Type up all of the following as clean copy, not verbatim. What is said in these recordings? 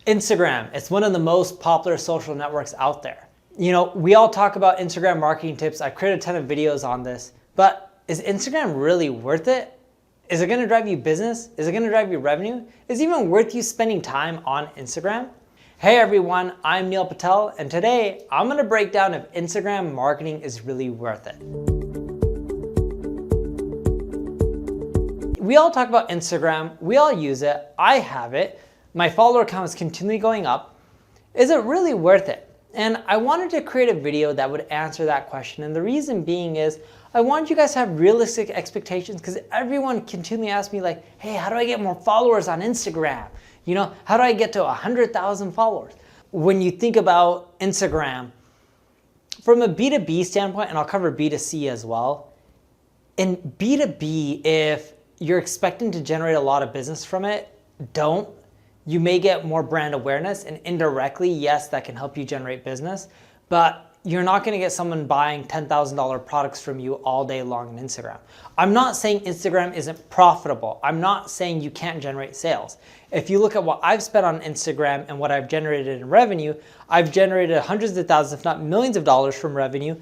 Instagram, it's one of the most popular social networks out there. You know, we all talk about Instagram marketing tips. I've created a ton of videos on this, but is Instagram really worth it? Is it gonna drive you business? Is it gonna drive you revenue? Is it even worth you spending time on Instagram? Hey everyone, I'm Neil Patel, and today I'm gonna break down if Instagram marketing is really worth it. We all talk about Instagram, we all use it, I have it, my follower count is continually going up. Is it really worth it? And I wanted to create a video that would answer that question. And the reason being is I want you guys to have realistic expectations, because everyone continually asks me like, hey, how do I get more followers on Instagram? You know, how do I get to 100,000 followers? When you think about Instagram, from a B2B standpoint, and I'll cover B2C as well, in B2B, if you're expecting to generate a lot of business from it, don't. You may get more brand awareness, and indirectly, yes, that can help you generate business, but you're not gonna get someone buying $10,000 products from you all day long on Instagram. I'm not saying Instagram isn't profitable. I'm not saying you can't generate sales. If you look at what I've spent on Instagram and what I've generated in revenue, I've generated hundreds of thousands, if not millions of dollars from revenue.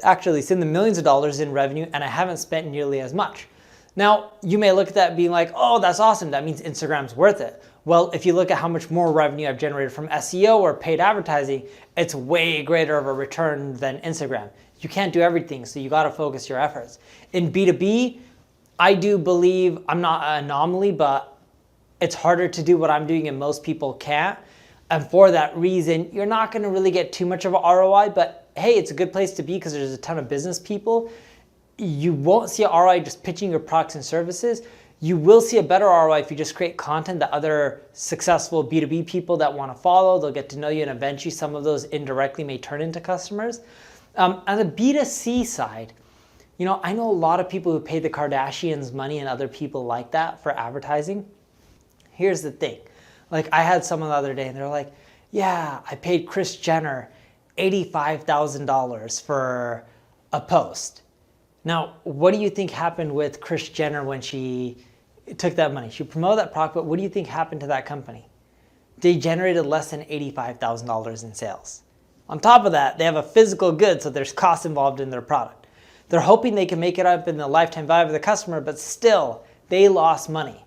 Actually, it's in the millions of dollars in revenue, and I haven't spent nearly as much. Now, you may look at that being like, oh, that's awesome. That means Instagram's worth it. Well, if you look at how much more revenue I've generated from SEO or paid advertising, it's way greater of a return than Instagram. You can't do everything, so you gotta focus your efforts. In B2B, I do believe, I'm not an anomaly, but it's harder to do what I'm doing and most people can't. And for that reason, you're not gonna really get too much of an ROI, but hey, it's a good place to be because there's a ton of business people. You won't see an ROI just pitching your products and services. You will see a better ROI if you just create content that other successful B2B people that want to follow, they'll get to know you, and eventually some of those indirectly may turn into customers. On the B2C side, you know, I know a lot of people who pay the Kardashians money and other people like that for advertising. Here's the thing. Like, I had someone the other day and they're like, yeah, I paid Kris Jenner $85,000 for a post. Now, what do you think happened with Kris Jenner when she took that money? She promoted that product, but what do you think happened to that company? They generated less than $85,000 in sales. On top of that, they have a physical good, so there's cost involved in their product. They're hoping they can make it up in the lifetime value of the customer, but still, they lost money.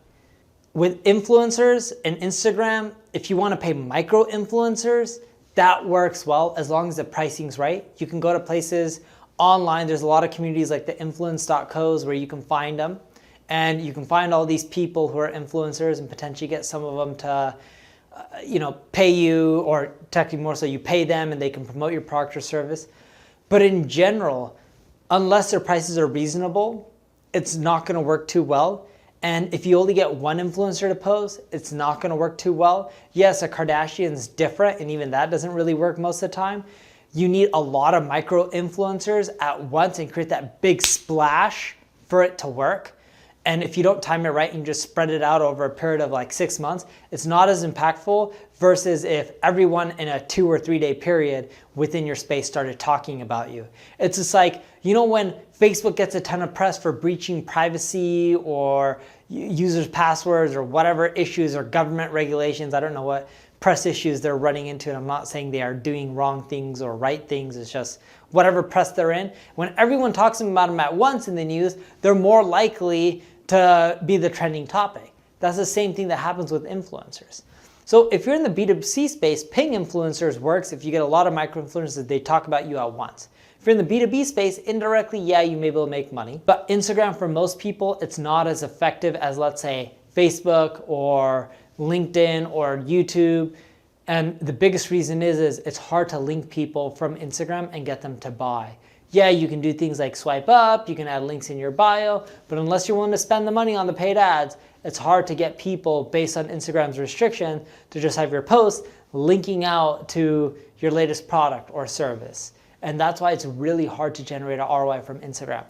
With influencers and Instagram, if you want to pay micro influencers, that works well as long as the pricing's right. You can go to places online, there's a lot of communities like the influence.co's where you can find them, and you can find all these people who are influencers and potentially get some of them to pay you, or technically more so you pay them and they can promote your product or service. But in general, unless their prices are reasonable, it's not going to work too well. And if you only get one influencer to post, it's not going to work too well. Yes, a Kardashian's different, and even that doesn't really work most of the time. You need a lot of micro influencers at once and create that big splash for it to work. And if you don't time it right and just spread it out over a period of like 6 months, it's not as impactful versus if everyone in a 2 or 3 day period within your space started talking about you. It's just like, you know, when Facebook gets a ton of press for breaching privacy or users' passwords or whatever issues or government regulations, I don't know what press issues they're running into, and I'm not saying they are doing wrong things or right things, it's just whatever press they're in. When everyone talks about them at once in the news, they're more likely to be the trending topic. That's the same thing that happens with influencers. So if you're in the B2C space, paying influencers works if you get a lot of micro-influencers, they talk about you at once. If you're in the B2B space, indirectly, yeah, you may be able to make money. But Instagram, for most people, it's not as effective as, let's say, Facebook or LinkedIn or YouTube. And the biggest reason is it's hard to link people from Instagram and get them to buy. Yeah, you can do things like swipe up, you can add links in your bio, but unless you're willing to spend the money on the paid ads, it's hard to get people, based on Instagram's restriction, to just have your post linking out to your latest product or service. And that's why it's really hard to generate an ROI from Instagram.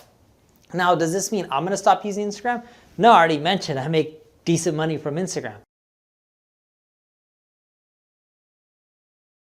Now, does this mean I'm gonna stop using Instagram? No, I already mentioned I make decent money from Instagram.